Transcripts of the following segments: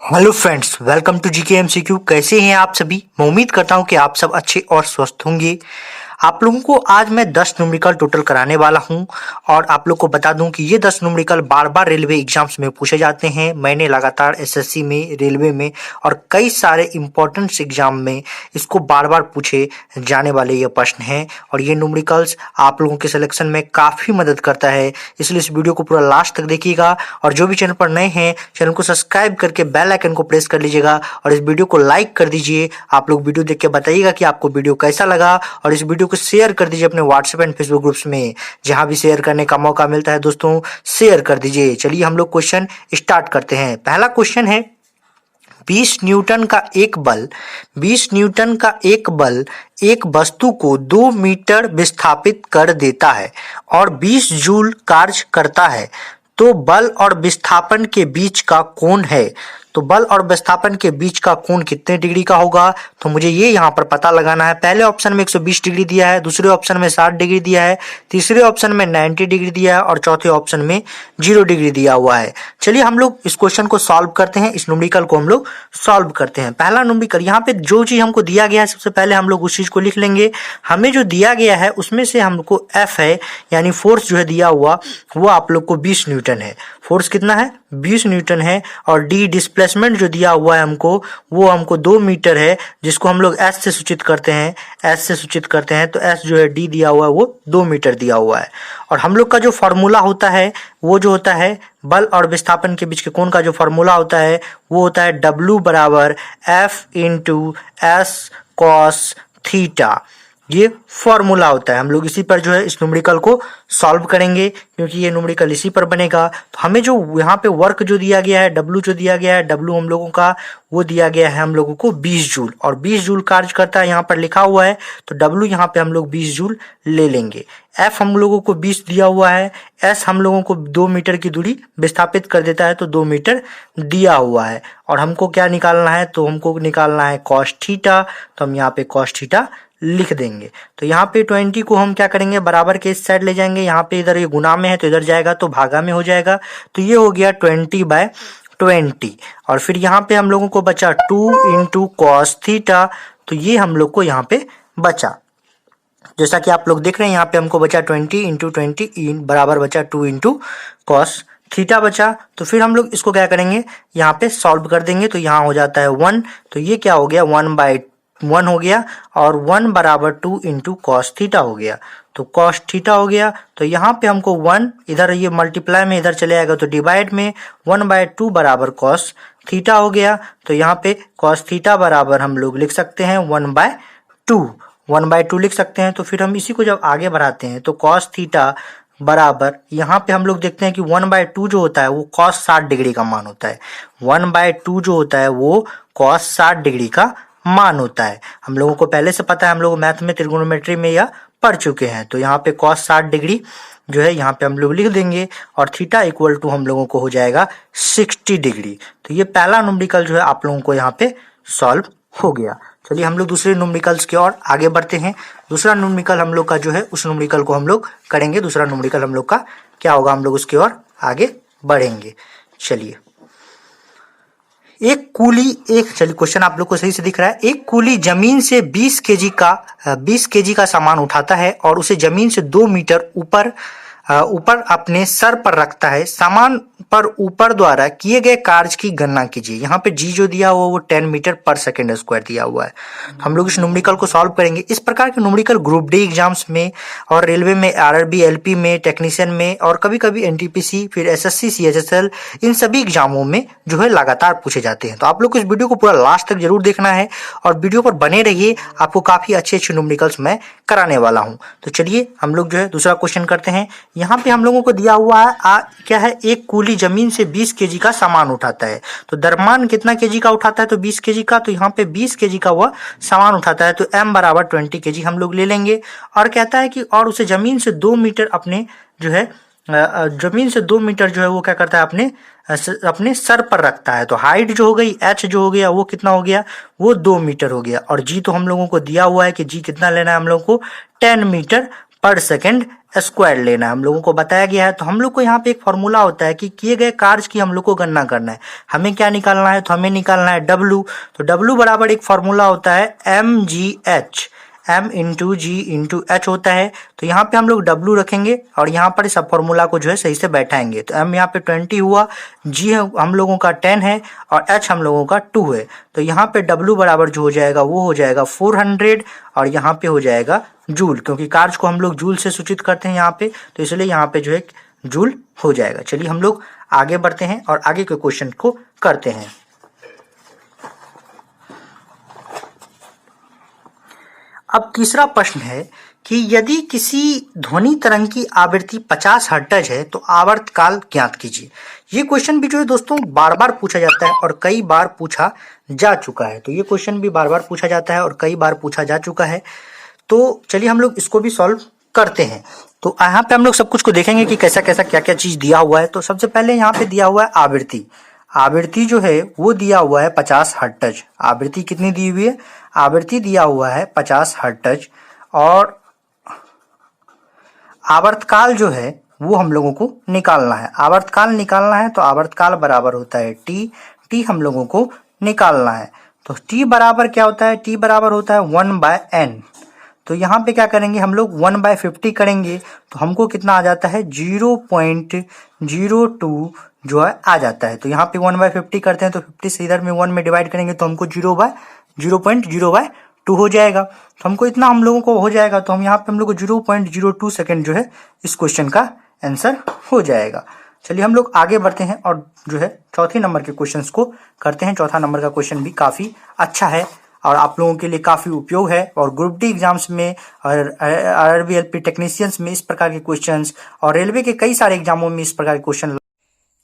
Hello friends, welcome to GK MCQ. कैसे हैं आप सभी? मैं उम्मीद करता हूं कि आप सब अच्छे और स्वस्थ होंगे। आप लोगों को आज मैं 10 न्यूमेरिकल टोटल कराने वाला हूं और आप लोग को बता दूं कि ये 10 न्यूमेरिकल बार बार रेलवे एग्जाम्स में पूछे जाते हैं। मैंने लगातार एसएससी में, रेलवे में और कई सारे इंपॉर्टेंट एग्जाम में इसको बार बार पूछे जाने वाले ये प्रश्न हैं और ये न्यूमेरिकल्स आप लोगों के सिलेक्शन में काफ़ी मदद करता है। इसलिए इस वीडियो को पूरा लास्ट तक देखिएगा और जो भी चैनल पर नए हैं चैनल को सब्सक्राइब करके बेल आइकन को प्रेस कर लीजिएगा और इस वीडियो को लाइक कर दीजिए। आप लोग वीडियो देख के बताइएगा कि आपको वीडियो कैसा लगा और इस वीडियो को शेयर कर दीजिए अपने व्हाट्सएप एंड फेसबुक ग्रुप्स में, जहां भी शेयर करने का मौका मिलता है दोस्तों शेयर कर दीजिए। चलिए हम लोग क्वेश्चन स्टार्ट करते हैं। पहला क्वेश्चन है 20 न्यूटन का एक बल 20 न्यूटन का एक बल एक वस्तु को 2 मीटर विस्थापित कर देता है और 20 जूल कार्य करता है, तो बल और विस्थापन के बीच का कोण है। तो बल और विस्थापन के बीच का कोण कितने डिग्री का होगा? तो मुझे ये यहाँ पर पता लगाना है। पहले ऑप्शन में 120 डिग्री दिया है, दूसरे ऑप्शन में 60 डिग्री दिया है, तीसरे ऑप्शन में 90 डिग्री दिया है और चौथे ऑप्शन में 0 डिग्री दिया हुआ है। चलिए हम लोग इस क्वेश्चन को सॉल्व करते हैं, इस न्यूमेरिकल को हम लोग सॉल्व करते हैं। पहला न्यूमेरिकल, यहाँ पे जो चीज हमको दिया गया है सबसे पहले हम लोग उस चीज को लिख लेंगे। हमें जो दिया गया है उसमें से हमको एफ है यानी फोर्स जो है दिया हुआ वो आप लोग को 20 न्यूटन है। फोर्स कितना है? 20 न्यूटन है। और डी डिस्प्लेसमेंट जो दिया हुआ है हमको वो हमको 2 मीटर है, जिसको हम लोग एस से सूचित करते हैं। एस से सूचित करते हैं तो एस जो है डी दिया हुआ है वो 2 मीटर दिया हुआ है। और हम लोग का जो फॉर्मूला होता है वो जो होता है बल और विस्थापन के बीच के कोण का जो फॉर्मूला होता है वो होता है W बराबर F into S cos theta. ये फॉर्मूला होता है। हम लोग इसी पर जो है इस न्यूमेरिकल को सॉल्व करेंगे क्योंकि ये न्यूमेरिकल इसी पर बनेगा। तो हमें जो यहाँ पे वर्क जो दिया गया है, डब्ल्यू जो दिया गया है, डब्ल्यू हम लोगों का वो दिया गया है हम लोगों को 20 जूल और 20 जूल कार्य करता है, यहाँ पर लिखा हुआ है। तो डब्ल्यू यहाँ पे हम लोग 20 जूल ले लेंगे। एफ हम लोगों को 20 दिया हुआ है, एस हम लोगों को 2 मीटर की दूरी विस्थापित कर देता है तो 2 मीटर दिया हुआ है। और हमको क्या निकालना है? तो हमको निकालना है कॉस थीटा। तो हम यहाँ पे कॉस थीटा लिख देंगे। तो यहाँ पे 20 को हम क्या करेंगे, बराबर के इस साइड ले जाएंगे। यहाँ पे इधर ये गुना में है तो इधर जाएगा तो भागा में हो जाएगा। तो ये हो गया 20/20 और फिर यहाँ पे हम लोगों को बचा 2 इंटू कॉस थीटा। तो ये हम लोग को यहाँ पे बचा, जैसा कि आप लोग देख रहे हैं यहाँ पे हमको बचा 20 इंटू 20 बराबर बचा 2 इंटू कॉस थीटा बचा। तो फिर हम लोग इसको क्या करेंगे, यहाँ पे सॉल्व कर देंगे। तो यहाँ हो जाता है 1, तो ये क्या हो गया 1/1 हो गया और 1 बराबर 2 इंटू कॉस थीटा हो गया। तो कॉस थीटा हो गया। तो यहाँ पे हमको 1 इधर ये मल्टीप्लाई में इधर चले आएगा तो डिवाइड में 1/2 बराबर कॉस थीटा हो गया। तो यहाँ पे कॉस थीटा बराबर हम लोग लिख सकते हैं 1/2 लिख सकते हैं। तो फिर हम इसी को जब आगे बढ़ाते हैं तो कॉस थीटा बराबर यहाँ पे हम लोग देखते हैं कि 1/2 जो होता है वो कॉस 60 डिग्री का मान होता है। 1/2 जो होता है वो कॉस 60 डिग्री का मान होता है। हम लोगों को पहले से पता है, हम लोग मैथ में त्रिगोनोमेट्री में या पढ़ चुके हैं। तो यहाँ पे कॉस 60 डिग्री जो है यहाँ पे हम लोग लिख देंगे और थीटा इक्वल टू हम लोगों को हो जाएगा 60 डिग्री। तो ये पहला न्यूमेरिकल जो है आप लोगों को यहाँ पे सॉल्व हो गया। चलिए हम लोग दूसरे न्यूमेरिकल्स की ओर आगे बढ़ते हैं। दूसरा न्यूमेरिकल हम लोग का जो है उस न्यूमेरिकल को हम लोग करेंगे। दूसरा न्यूमेरिकल हम लोग का क्या होगा, हम लोग उसकी ओर आगे बढ़ेंगे। चलिए चलिए क्वेश्चन आप लोग को सही से दिख रहा है। एक कूली जमीन से 20 केजी का सामान उठाता है और उसे जमीन से 2 मीटर ऊपर अपने सर पर रखता है। सामान पर ऊपर द्वारा किए गए कार्य की गणना कीजिए। यहाँ पे जी जो दिया हुआ वो 10 मीटर पर सेकेंड स्क्वायर दिया हुआ है। हम लोग इस न्यूमेरिकल को सॉल्व करेंगे। इस प्रकार के न्यूमेरिकल ग्रुप डी एग्जाम्स में और रेलवे में, आरआरबी, एलपी में, टेक्नीशियन में और कभी कभी एनटीपीसी, फिर एसएससी, सीएचएसएल, इन सभी एग्जामों में जो है लगातार पूछे जाते हैं। तो आप लोग को इस वीडियो को पूरा लास्ट तक जरूर देखना है और वीडियो पर बने रहिए, आपको काफी अच्छे न्यूमेरिकल्स मैं कराने वाला हूँ। तो चलिए हम लोग जो है दूसरा क्वेश्चन करते हैं। यहाँ पे हम लोगों को दिया हुआ है क्या है, एक कूली जमीन से 20 केजी का सामान उठाता है। तो द्रव्यमान कितना केजी का उठाता है? तो 20 केजी का। तो यहाँ पे 20 केजी का वह सामान उठाता है तो m बराबर 20 केजी हम लोग ले लेंगे। और कहता है कि और उसे जमीन से 2 मीटर अपने जो है जमीन से 2 मीटर जो है वो क्या करता है अपने सर पर रखता है। तो हाइट जो हो गई, एच जो हो गया वो कितना हो गया, वो 2 मीटर हो गया। और जी तो हम लोगों को दिया हुआ है कि जी कितना लेना है हम लोगों को 10 मीटर पर सेकंड स्क्वायर लेना है, हम लोगों को बताया गया है। तो हम लोग को यहाँ पे एक फॉर्मूला होता है कि किए गए कार्य की हम लोग को गणना करना है। हमें क्या निकालना है, तो हमें निकालना है W। तो W बराबर एक फॉर्मूला होता है mgh, m इंटू जी इंटू एच होता है। तो यहाँ पे हम लोग W रखेंगे और यहाँ पर इस फॉर्मूला को जो है सही से बैठाएंगे। तो m यहाँ पे 20 हुआ, G हम लोगों का 10 है और H हम लोगों का 2 है। तो यहाँ पे W बराबर जो हो जाएगा वो हो जाएगा 400 और यहाँ पे हो जाएगा जूल, क्योंकि कार्य को हम लोग जूल से सूचित करते हैं यहाँ पे, तो इसलिए यहाँ पे जो है जूल हो जाएगा। चलिए हम लोग आगे बढ़ते हैं और आगे के क्वेश्चन को करते हैं। अब तीसरा प्रश्न है कि यदि किसी ध्वनि तरंग की आवृत्ति 50 हर्ट्ज है तो आवर्तकाल ज्ञात कीजिए। ये क्वेश्चन भी जो है दोस्तों बार बार पूछा जाता है और कई बार पूछा जा चुका है। तो ये क्वेश्चन भी बार बार पूछा जाता है और कई बार पूछा जा चुका है। तो चलिए हम लोग इसको भी सॉल्व करते हैं। तो यहाँ पे हम लोग सब कुछ को देखेंगे कि कैसा कैसा क्या क्या चीज दिया हुआ है। तो सबसे पहले यहाँ पे दिया हुआ है आवृत्ति। आवृत्ति जो है वो दिया हुआ है 50 हर्ट्ज। आवृत्ति कितनी दी हुई है, आवृत्ति दिया हुआ है 50 हर्ट्ज और आवर्तकाल जो है वो हम लोगों को निकालना है। आवर्तकाल निकालना है तो आवर्तकाल बराबर होता है टी हम लोगों को निकालना है। तो टी बराबर क्या होता है, टी बराबर होता है 1/n। तो यहाँ पे क्या करेंगे हम लोग 1/50 करेंगे तो हमको कितना आ जाता है 0.02 जो है आ जाता है। तो यहाँ पे 1/50 करते हैं तो 50 से इधर में 1 में डिवाइड करेंगे तो हमको 0.02 हो जाएगा। तो हमको इतना हम लोगों को हो जाएगा। तो हम यहाँ पे हम लोग को 0.02 सेकेंड जो है इस क्वेश्चन का आंसर हो जाएगा। चलिए हम लोग आगे बढ़ते हैं और जो है चौथे नंबर के क्वेश्चंस को करते हैं। चौथा नंबर का क्वेश्चन भी काफी अच्छा है और आप लोगों के लिए काफी उपयोग है और ग्रुप डी एग्जाम्स में और RRBLP टेक्नीशियंस में इस प्रकार के क्वेश्चंस और रेलवे के कई सारे एग्जामों में इस प्रकार के क्वेश्चन।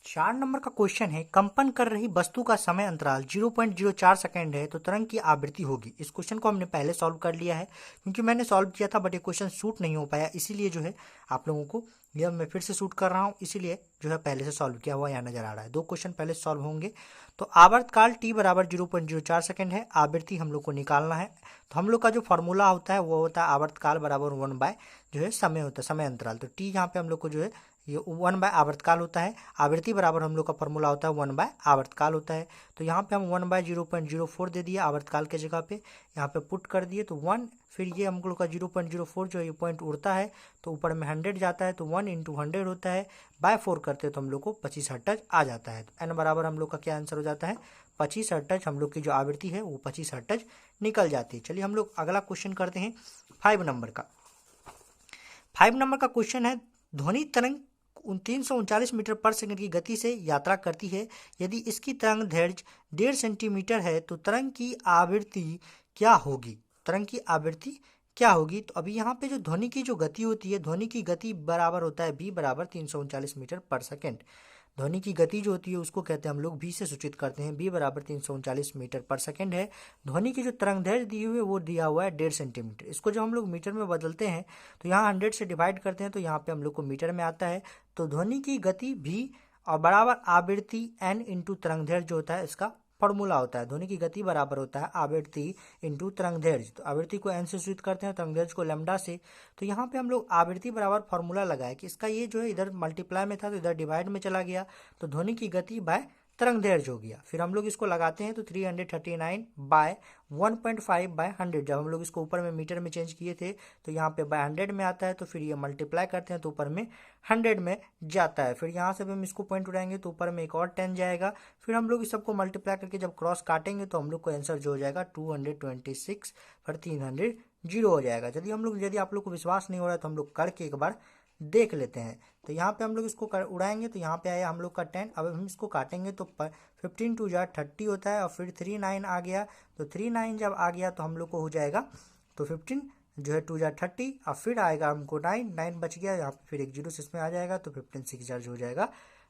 4 नंबर का क्वेश्चन है, कंपन कर रही वस्तु का समय अंतराल 0.04 सेकंड है तो तरंग की आवृत्ति होगी। इस क्वेश्चन को हमने पहले सॉल्व कर लिया है क्योंकि मैंने सॉल्व किया था बट ये क्वेश्चन शूट नहीं हो पाया, इसीलिए जो है आप लोगों को यह मैं फिर से शूट कर रहा हूँ, इसीलिए जो है पहले से सॉल्व किया हुआ यहाँ नजर आ रहा है। 2 क्वेश्चन पहले सॉल्व होंगे। तो आवर्तकाल टी बराबर 0.04 सेकंड है, आवृत्ति हम लोग को निकालना है। तो हम लोग का जो फॉर्मूला होता है वो होता है आवर्तकाल बराबर 1 जो है समय होता है, समय अंतराल। तो टी यहाँ पे हम लोग को जो है ये 1 आवर्तकाल होता है। आवृत्ति बराबर हम लोग का फॉर्मूला होता है 1 आवर्तकाल होता है। तो यहाँ पे हम 1/0.04 दे दिए आवर्तकाल के जगह पे, यहाँ पे पुट कर दिए तो 1, फिर ये हम लोग का 0.04 जो ये पॉइंट उड़ता है तो ऊपर में 100 जाता है तो 1 × 100 होता है, बाय 4 करते हैं तो हम लोग को 25 हर्ट्ज आ जाता है। तो n बराबर हम लोग का क्या आंसर हो जाता है 25 हर्ट्ज। हम लोग की जो आवृत्ति है वो 25 हर्ट्ज निकल जाती है। चलिए हम लोग अगला क्वेश्चन करते हैं 5 नंबर का। 5 नंबर का क्वेश्चन है, ध्वनि तरंग 339 मीटर पर सेकंड की गति से यात्रा करती है। यदि इसकी तरंग दैर्घ्य 1.5 सेंटीमीटर है तो तरंग की आवृत्ति क्या होगी। तरंग की आवृत्ति क्या होगी। तो अभी यहाँ पे जो ध्वनि की जो गति होती है, ध्वनि की गति बराबर होता है b बराबर 339 मीटर पर सेकंड। ध्वनि की गति जो होती है उसको कहते हैं हम लोग v से सूचित करते हैं, b बराबर 339 मीटर पर सेकंड है। ध्वनि की जो तरंग दैर्घ्य दी हुई है वो दिया हुआ है 1.5 सेंटीमीटर। इसको जब हम लोग मीटर में बदलते हैं तो यहाँ 100 से डिवाइड करते हैं तो यहाँ पे हम लोग को मीटर में आता है। तो ध्वनि की गति v और बराबर आवृत्ति n इंटू तरंग दैर्घ्य जो होता है इसका फॉर्मूला होता है। ध्वनि की गति बराबर होता है आवृत्ति इंटू तरंग दैर्घ्य। तो आवृत्ति को n से सूचित करते हैं, तरंग दैर्घ्य को लैम्डा से। तो यहाँ पे हम लोग आवृत्ति बराबर फॉर्मूला लगाए कि इसका ये जो है इधर मल्टीप्लाई में था तो इधर डिवाइड में चला गया तो ध्वनि की गति बाय तरंग दैर्घ्य हो गया। फिर हम लोग इसको लगाते हैं तो 339 बाय 1.5 बाय 100। जब हम लोग इसको ऊपर में मीटर में चेंज किए थे तो यहाँ पे बाय 100 में आता है, तो फिर ये मल्टीप्लाई करते हैं तो ऊपर में 100 में जाता है। फिर यहाँ से भी हम इसको पॉइंट उड़ाएंगे तो ऊपर में एक और 10 जाएगा। फिर हम लोग इस सबको मल्टीप्लाई करके जब क्रॉस काटेंगे तो हम लोग को आंसर जो हो जाएगा 226 फिर 300 जीरो हो जाएगा। यदि आप लोग को विश्वास नहीं हो रहा है तो हम लोग करके एक बार देख लेते हैं। तो यहाँ पे हम लोग इसको उड़ाएंगे तो यहाँ पे आया हम लोग का 10। अब हम इसको काटेंगे तो 15 2 जा 30 होता है और फिर 39 आ गया। तो 39 जब आ गया तो हम लोग को हो जाएगा तो 15 जो है 2 जा 30 और फिर आएगा हमको 9 बच गया, यहाँ पे फिर एक जीरो इसमें आ जाएगा तो 15 6 जा हो जाएगा।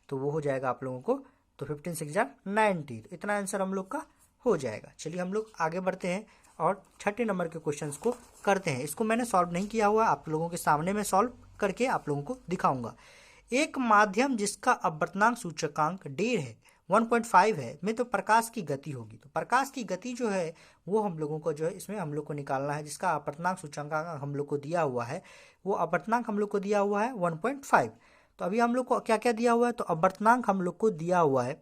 तो वो हो जाएगा आप लोगों को तो 15 6 जा 90। तो इतना आंसर हम लोग का हो जाएगा। चलिए हम लोग आगे बढ़ते हैं और 6 नंबर के क्वेश्चंस को करते हैं। इसको मैंने सॉल्व नहीं किया हुआ, आप लोगों के सामने में सॉल्व करके आप लोगों को दिखाऊंगा। एक माध्यम जिसका अपवर्तनांक सूचकांक 1.5 है 1.5 है में तो प्रकाश की गति होगी। तो प्रकाश की गति जो है वो हम लोगों को जो है इसमें हम लोग को निकालना है, जिसका अपवर्तनांक सूचकांक हम लोग को दिया हुआ है, वो अपवर्तनांक हम लोग को दिया हुआ है 1.5। तो अभी हम लोग को क्या क्या दिया हुआ है, तो अपवर्तनांक हम लोग को दिया हुआ है,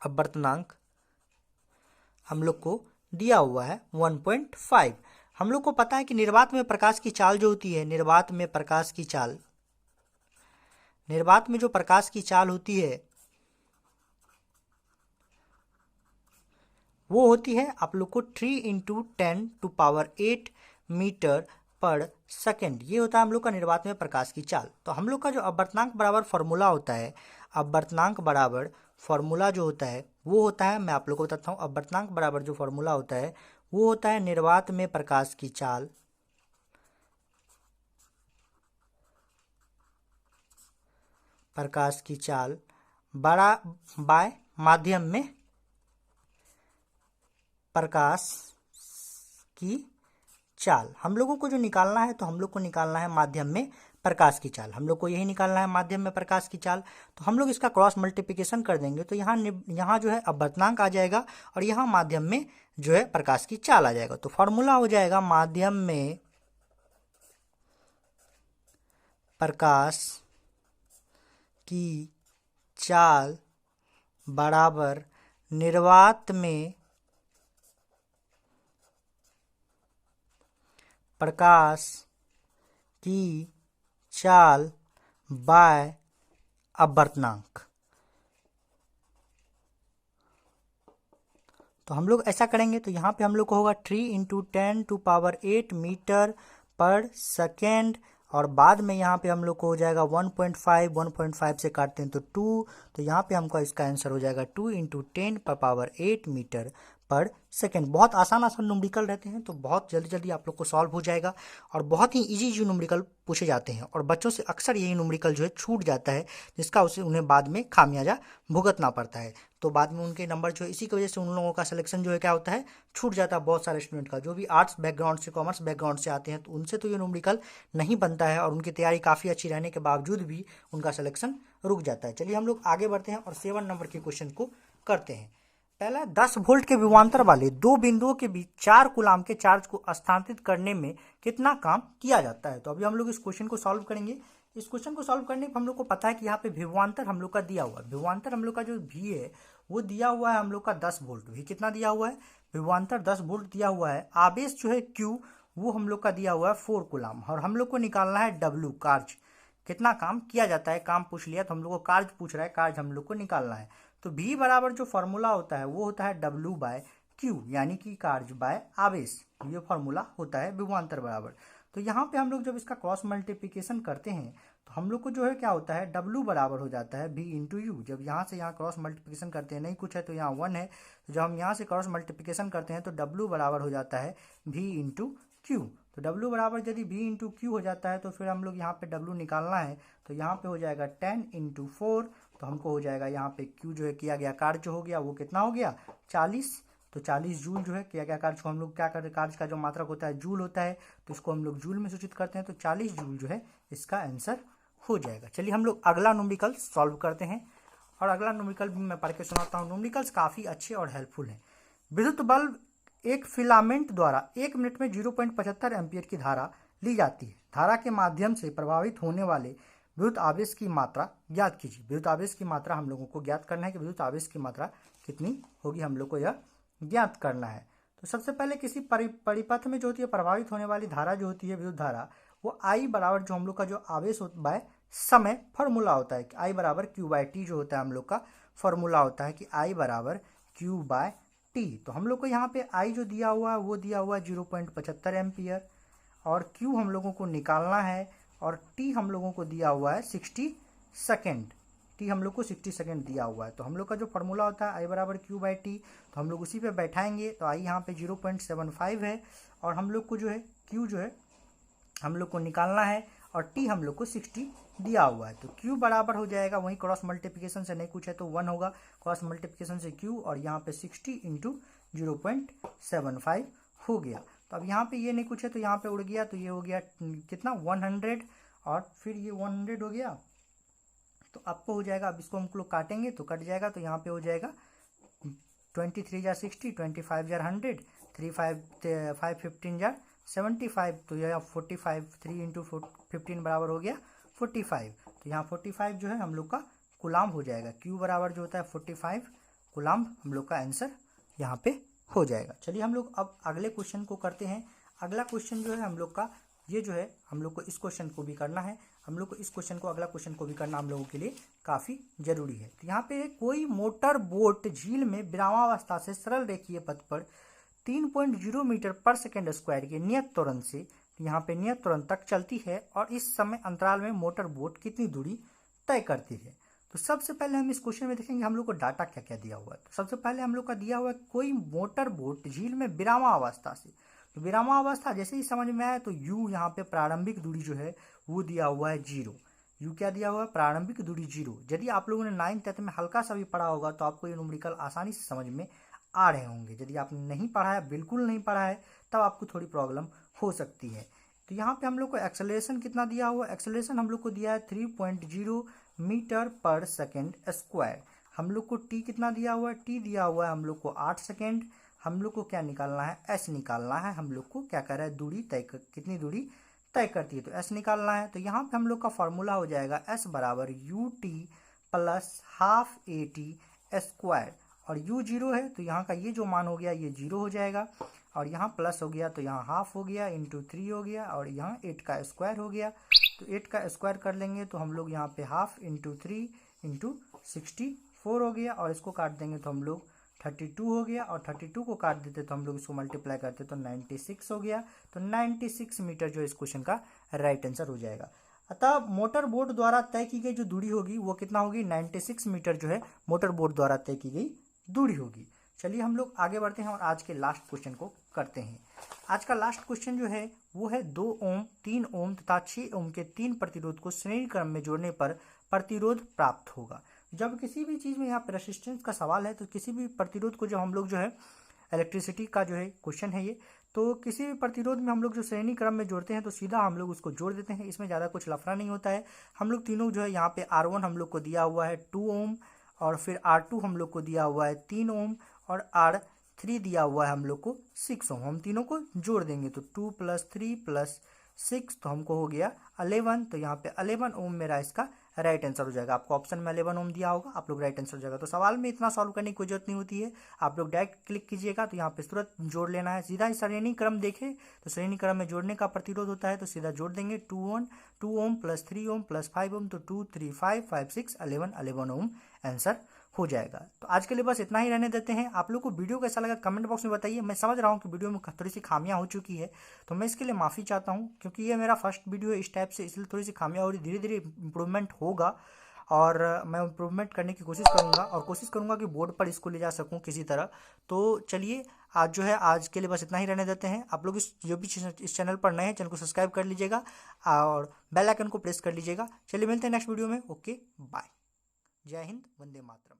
अपवर्तनांक हम लोग को दिया हुआ है 1.5। हम लोग को पता है कि निर्वात में प्रकाश की चाल जो होती है, निर्वात में प्रकाश की चाल, निर्वात में जो प्रकाश की चाल होती है वो होती है आप लोग को 3 × 10⁸ मीटर पर सेकेंड। ये होता है हम लोग का निर्वात में प्रकाश की चाल। तो हम लोग का जो अपवर्तनांक बराबर फॉर्मूला होता है, अपवर्तनांक बराबर फॉर्मूला जो होता है वो होता है, मैं आप लोग को बताता हूँ, अपवर्तनांक बराबर जो फॉर्मूला होता है वो होता है निर्वात में प्रकाश की चाल बड़ा बाय माध्यम में प्रकाश की चाल। हम लोगों को जो निकालना है, तो हम लोग को निकालना है माध्यम में प्रकाश की चाल, हम लोग को यही निकालना है माध्यम में प्रकाश की चाल। तो हम लोग इसका क्रॉस मल्टीप्लिकेशन कर देंगे तो यहाँ जो है अपवर्तनांक आ जाएगा और यहाँ माध्यम में जो है प्रकाश की चाल आ जाएगा। तो फॉर्मूला हो जाएगा माध्यम में प्रकाश की चाल बराबर निर्वात में प्रकाश की चाल बाय अपवर्तनांक। तो हम लोग ऐसा करेंगे तो यहाँ पे हम लोग को होगा 3 × 10⁸ मीटर पर सेकेंड और बाद में यहाँ पे हम लोग को हो जाएगा 1.5 से काटते हैं तो 2, तो यहाँ पे हमको इसका आंसर हो जाएगा 2 × 10⁸ मीटर पर सेकेंड। बहुत आसान न्यूमेरिकल रहते हैं तो बहुत जल्दी जल्दी आप लोग को सॉल्व हो जाएगा और बहुत ही इजी जो न्यूमेरिकल पूछे जाते हैं और बच्चों से अक्सर यही न्यूमेरिकल जो है छूट जाता है, जिसका उन्हें बाद में खामियाजा भुगतना पड़ता है। तो बाद में उनके नंबर जो है इसी की वजह से उन लोगों का सिलेक्शन जो है क्या होता है, छूट जाता है। बहुत सारे स्टूडेंट का जो भी आर्ट्स बैकग्राउंड से, कॉमर्स बैकग्राउंड से आते हैं तो उनसे तो ये न्यूमेरिकल नहीं बनता है और उनकी तैयारी काफ़ी अच्छी रहने के बावजूद भी उनका सिलेक्शन रुक जाता है। चलिए हम लोग आगे बढ़ते हैं और 7 नंबर के क्वेश्चन को करते हैं। पहला, 10 वोल्ट के विभवांतर वाले दो बिंदुओं के बीच 4 कूलाम के चार्ज को स्थानांतरित करने में कितना काम किया जाता है। तो अभी हम लोग इस क्वेश्चन को सॉल्व करेंगे। इस क्वेश्चन को सॉल्व करने पर हम लोग को पता है कि यहाँ पे विभवांतर हम लोग का दिया हुआ है, विभवांतर हम लोग का जो भी है वो दिया हुआ है हम लोग का 10 वोल्ट। भी कितना दिया हुआ है, विभवांतर 10 वोल्ट दिया हुआ है। आवेश जो है Q वो हम लोग का दिया हुआ है 4 कूलाम और हम लोग को निकालना है W, कार्य, कितना काम किया जाता है। काम पूछ लिया तो हम लोग को कार्य पूछ रहा है, कार्य हम लोग को निकालना है। तो V बराबर जो फॉर्मूला होता है वो होता है W/Q, यानी कि कार्य बाय आवेश, ये फॉर्मूला होता है विभवांतर बराबर। तो यहाँ पे हम लोग जब इसका क्रॉस मल्टीप्लिकेशन करते हैं तो हम लोग को जो है क्या होता है, W बराबर हो जाता है V × U। जब यहाँ से यहाँ क्रॉस मल्टीप्लिकेशन करते हैं, नहीं कुछ है तो यहाँ 1 है, तो जब हम यहाँ से क्रॉस मल्टीप्लिकेशन करते हैं तो W बराबर हो जाता है V × Q। तो W बराबर यदि V × Q हो जाता है तो फिर हम लोग यहाँ पे W निकालना है तो यहाँ पे हो जाएगा 10 × 4, तो हमको हो जाएगा यहाँ पे Q जो है किया गया कार्य जो हो गया वो कितना हो गया 40। तो 40 जूल जो है किया गया कार्य को हम लोग क्या करते हैं, कार्य का जो मात्रक होता है जूल होता है, तो इसको हम लोग जूल में सूचित करते हैं। तो 40 जूल जो है इसका आंसर हो जाएगा। चलिए हम लोग अगला न्यूमेरिकल सॉल्व करते हैं और अगला न्यूमेरिकल भी मैं पढ़ के सुनाता हूँ। न्यूमेरिकल्स काफ़ी अच्छे और हेल्पफुल हैं। विद्युत बल्ब एक फिलामेंट द्वारा 1 मिनट में 0.75 एम्पियर की धारा ली जाती है। धारा के माध्यम से प्रभावित होने वाले विद्युत आवेश की मात्रा ज्ञात कीजिए। विद्युत आवेश की मात्रा हम लोगों को ज्ञात करना है कि विद्युत आवेश की मात्रा कितनी होगी, हम लोग को यह ज्ञात करना है। तो सबसे पहले किसी परिपथ में जो होती है प्रभावित होने वाली धारा जो होती है विद्युत धारा, वो I बराबर जो हम लोग का जो आवेश बाय समय फॉर्मूला होता है कि I बराबर Q/T जो होता है हम लोग का फॉर्मूला होता है कि I बराबर Q/T। तो हम लोग को यहाँ पे I जो दिया हुआ है वो दिया हुआ है 0.75 एम्पियर और Q हम लोगों को निकालना है और T हम लोगों को दिया हुआ है 60 सेकेंड। T हम लोग को 60 सेकेंड दिया हुआ है। तो हम लोग का जो फॉर्मूला होता है I बराबर Q/T, तो हम लोग उसी पे बैठाएंगे। तो I यहाँ पे 0.75 है और हम लोग को जो है Q जो है हम लोग को निकालना है और T हम लोग को 60 दिया हुआ है। तो Q बराबर हो जाएगा, वहीं क्रॉस मल्टीप्लिकेशन से नहीं कुछ है तो 1 होगा, क्रॉस मल्टीप्लिकेशन से Q और यहाँ पे 60 × 0.75 हो गया। तो अब यहाँ पे ये नहीं कुछ है तो यहाँ पे उड़ गया, तो ये हो गया कितना 100 और फिर ये 100 हो गया। तो आपको हो जाएगा। अब इसको हम लोग काटेंगे तो कट जाएगा, तो यहाँ पे हो जाएगा 23 जार 60, 25 जार 100, 5 15 जार 75, तो यह 45, 3 इंटू 15 बराबर हो गया 45। तो यहाँ 45 जो है हम लोग का कूलाम हो जाएगा। क्यू बराबर जो होता है 45 कूलाम हम लोग का आंसर यहाँ पे हो जाएगा। चलिए हम लोग अब अगले क्वेश्चन को करते हैं। अगला क्वेश्चन जो है हम लोग का ये जो है हम लोग को इस क्वेश्चन को भी करना है, हम लोग को इस क्वेश्चन को अगला क्वेश्चन को भी करना हम लोगों के लिए काफ़ी जरूरी है। तो यहाँ पे कोई मोटर बोट झील में विरामावस्था से सरल रेखीय पथ पर 3.0 मीटर पर सेकेंड स्क्वायर के नियत त्वरण से यहाँ पे नियत त्वरण तक चलती है और इस समय अंतराल में मोटर बोट कितनी दूरी तय करती है। तो सबसे पहले हम इस क्वेश्चन में देखेंगे हम लोग को डाटा क्या क्या दिया हुआ है। तो सबसे पहले हम लोग का दिया हुआ है कोई मोटर बोट झील में विरामावस्था से। तो विरामावस्था जैसे ही समझ में आया तो यू यहाँ पे प्रारंभिक दूरी जो है वो दिया हुआ है 0। यू क्या दिया हुआ है? प्रारंभिक दूरी 0। यदि आप लोगों ने 9th 10th में हल्का सा भी पढ़ा होगा तो आपको ये न्यूमेरिकल आसानी से समझ में आ रहे होंगे। यदि आपने नहीं पढ़ा है, बिल्कुल नहीं पढ़ा है, तब आपको थोड़ी प्रॉब्लम हो सकती है। तो यहाँ पे हम लोग को एक्सेलरेशन कितना दिया हुआ है? एक्सेलरेशन हम लोग को दिया है 3.0 मीटर पर सेकेंड स्क्वायर। हम लोग को टी कितना दिया हुआ है? टी दिया हुआ है हम लोग को 8 सेकेंड। हम लोग को क्या निकालना है? एस निकालना है। हम लोग को क्या कर रहा है? दूरी तय कितनी दूरी तय करती है, तो एस निकालना है। तो यहाँ पे हम लोग का फॉर्मूला हो जाएगा एस बराबर U T plus half A T square. और u 0 है तो यहाँ का ये जो मान हो गया ये 0 हो जाएगा, और यहाँ प्लस हो गया तो यहाँ हाफ हो गया इंटू 3 हो गया, और यहाँ 8 का स्क्वायर हो गया। तो 8 का स्क्वायर कर लेंगे तो हम लोग यहाँ पे हाफ इंटू 3 इंटू 64 हो गया, और इसको काट देंगे तो हम लोग 32 हो गया, और 32 को काट देते तो हम लोग इसको मल्टीप्लाई करते तो 96 हो गया। तो 96 मीटर जो इस क्वेश्चन का राइट आंसर हो जाएगा। अतः मोटर बोट द्वारा तय की गई जो दूरी होगी वो कितना होगी? 96 मीटर जो है मोटर बोट द्वारा तय की गई दूरी होगी। चलिए हम लोग आगे बढ़ते हैं और आज के लास्ट क्वेश्चन को करते हैं। आज का लास्ट क्वेश्चन जो है वो है 2 ओम 3 ओम तथा 6 ओम के 3 प्रतिरोध को श्रेणी क्रम में जोड़ने पर प्रतिरोध प्राप्त होगा। जब किसी भी चीज़ में यहाँ पर रेसिस्टेंस का सवाल है तो किसी भी प्रतिरोध को जब हम लोग जो है इलेक्ट्रिसिटी का जो है क्वेश्चन है ये, तो किसी भी प्रतिरोध में हम लोग जो श्रेणी क्रम में जोड़ते हैं तो सीधा हम लोग उसको जोड़ देते हैं। इसमें ज़्यादा कुछ लफड़ा नहीं होता है। हम लोग तीनों जो है यहाँ पे R1 हम लोग को दिया हुआ है 2 ओम, और फिर R2 हम लोग को दिया हुआ है 3 ओम, और R3 दिया हुआ है हम लोग को 6 ओम। हम तीनों को जोड़ देंगे तो 2 + 3 + 6 तो हमको हो गया 11। तो यहाँ पे 11 ओम मेरा इसका राइट आंसर हो जाएगा। आपको ऑप्शन में 11 ओम दिया होगा, आप लोग राइट आंसर हो जाएगा। तो सवाल में इतना सॉल्व करने की कोई जरूरत नहीं होती है, आप लोग डायरेक्ट क्लिक कीजिएगा तो यहाँ पे तुरंत जोड़ लेना है। सीधा श्रेणी क्रम देखें तो श्रेणी क्रम में जोड़ने का प्रतिरोध होता है, तो सीधा जोड़ देंगे 2 ओम + 3 ओम + 5 ओम, तो 2 3 5 5 6 11 ओम आंसर हो जाएगा। तो आज के लिए बस इतना ही रहने देते हैं। आप लोग को वीडियो कैसा लगा कमेंट बॉक्स में बताइए। मैं समझ रहा हूँ कि वीडियो में थोड़ी सी खामियां हो चुकी है, तो मैं इसके लिए माफ़ी चाहता हूँ, क्योंकि ये मेरा फर्स्ट वीडियो है इस टाइप से, इसलिए थोड़ी सी खामियां हो रही। धीरे धीरे इम्प्रूवमेंट होगा और मैं इम्प्रूवमेंट करने की कोशिश करूँगा, और कोशिश करूँगा कि बोर्ड पर इसको ले जा सकूँ किसी तरह। तो चलिए आज जो है आज के लिए बस इतना ही रहने देते हैं। आप लोग इस चैनल पर नए हैं, चैनल को सब्सक्राइब कर लीजिएगा और बेल आइकन को प्रेस कर लीजिएगा। चलिए मिलते हैं नेक्स्ट वीडियो में। Okay bye. जय हिंद, वंदे मातरम।